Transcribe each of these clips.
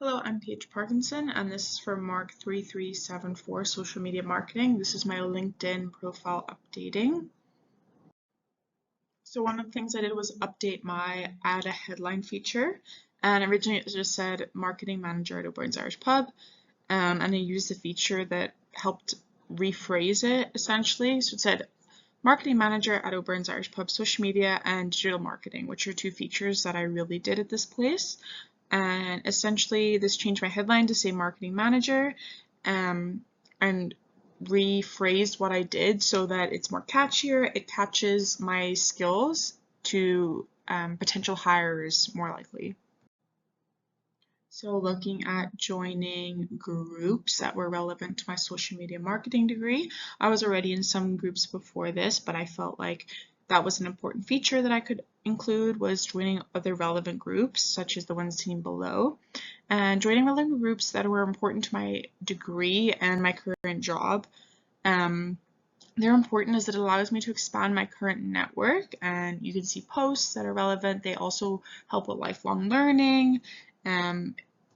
Hello, I'm PH Parkinson, and this is for MARK3374 Social Media Marketing. This is my LinkedIn profile updating. So one of the things I did was update my add a headline feature, and originally it just said Marketing Manager at O'Brien's Irish Pub, and I used a feature that helped rephrase it essentially. So it said Marketing Manager at O'Brien's Irish Pub, Social Media and Digital Marketing, which are two features that I really did at this place. And essentially this changed my headline to say Marketing Manager, and rephrased what I did so that it's more catchier. It catches my skills to potential hires more likely. So looking at joining groups that were relevant to my social media marketing degree, I was already in some groups before this, but I felt like that was an important feature that I could include, was joining other relevant groups, such as the ones seen below, and joining relevant groups that were important to my degree and my current job. They're important as it allows me to expand my current network, and you can see posts that are relevant. They also help with lifelong learning,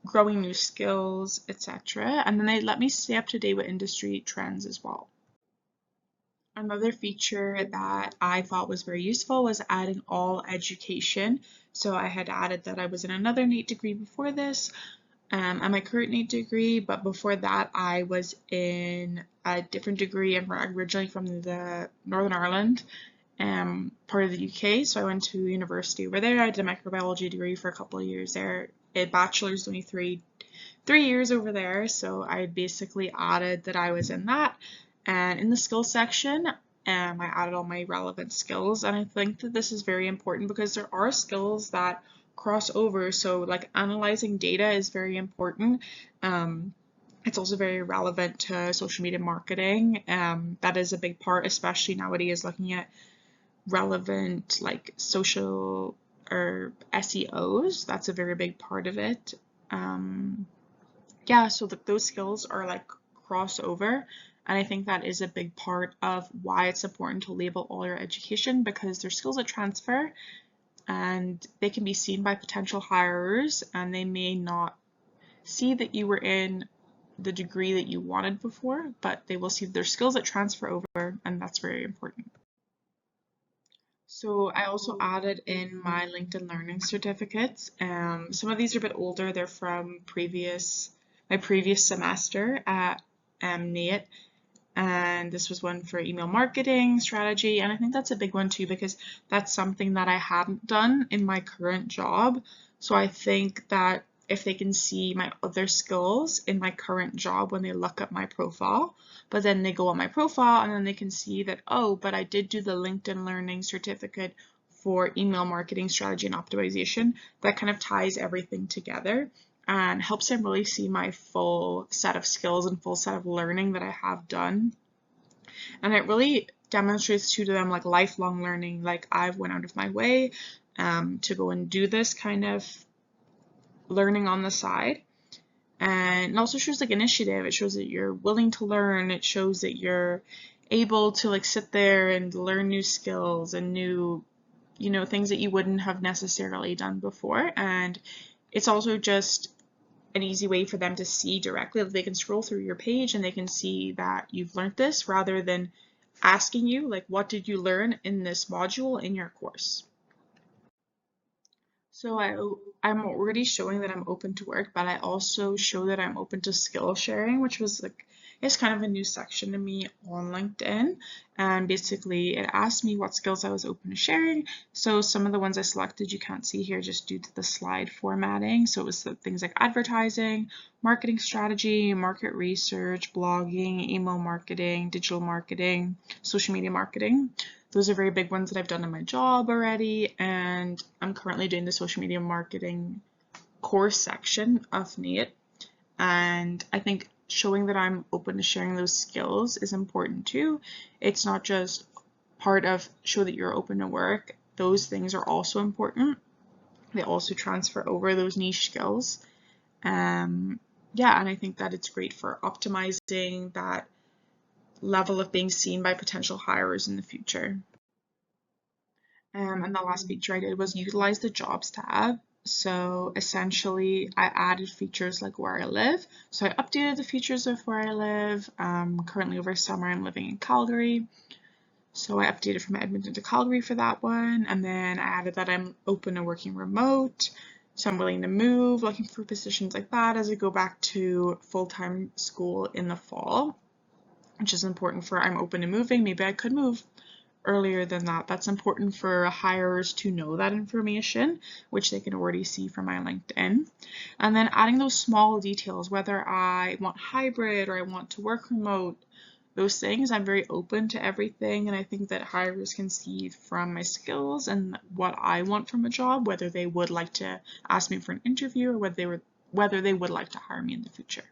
growing new skills, etc. And then they let me stay up to date with industry trends as well. Another feature that I thought was very useful was adding all education. So I had added that I was in another NAET degree before this, and my current NAET degree, but before that I was in a different degree. I'm originally from the Northern Ireland, part of the UK, so I went to university over there. I did a microbiology degree for a couple of years there. A bachelor's only three years over there, so I basically added that I was in that. And in the skills section, I added all my relevant skills, and I think that this is very important because there are skills that cross over. So like analyzing data is very important. It's also very relevant to social media marketing. That is a big part, especially nowadays, looking at relevant like social or SEOs. That's a very big part of it. Yeah, so those skills are like crossover, and I think that is a big part of why it's important to label all your education, because they're skills that transfer and they can be seen by potential hirers, and they may not see that you were in the degree that you wanted before, but they will see their skills that transfer over, and that's very important. So I also added in my LinkedIn Learning certificates. Some of these are a bit older. They're from my previous semester at NAET, and this was one for email marketing strategy, and I think that's a big one too because that's something that I hadn't done in my current job. So I think that if they can see my other skills in my current job when they look at my profile, but then they go on my profile and then they can see that, oh, but I did do the LinkedIn Learning certificate for email marketing strategy and optimization, that kind of ties everything together and helps them really see my full set of skills and full set of learning that I have done. And it really demonstrates to them like lifelong learning, like I've went out of my way to go and do this kind of learning on the side. And it also shows like initiative. It shows that you're willing to learn. It shows that you're able to like sit there and learn new skills and new, things that you wouldn't have necessarily done before. And it's also just an easy way for them to see directly. They can scroll through your page and they can see that you've learned this, rather than asking you like, what did you learn in this module in your course? So I'm already showing that I'm open to work, but I also show that I'm open to skill sharing, which was like, it's kind of a new section to me on LinkedIn. And basically it asked me what skills I was open to sharing. So some of the ones I selected you can't see here just due to the slide formatting. So it was things like advertising, marketing strategy, market research, blogging, email marketing, digital marketing, social media marketing. Those are very big ones that I've done in my job already, and I'm currently doing the social media marketing course section of NAET. And I think showing that I'm open to sharing those skills is important too. It's not just part of show that you're open to work. Those things are also important. They also transfer over those niche skills. Yeah, and I think that it's great for optimizing that level of being seen by potential hirers in the future. And the last feature I did was utilize the jobs tab. So essentially, I added features like where I live. So I updated the features of where I live. Currently over summer, I'm living in Calgary. So I updated from Edmonton to Calgary for that one. And then I added that I'm open to working remote. So I'm willing to move, looking for positions like that as I go back to full-time school in the fall, which is important for I'm open to moving. Maybe I could move earlier than that. That's important for hirers to know that information, which they can already see from my LinkedIn. And then adding those small details, whether I want hybrid or I want to work remote, those things, I'm very open to everything, and I think that hirers can see from my skills and what I want from a job, whether they would like to ask me for an interview or whether they would like to hire me in the future.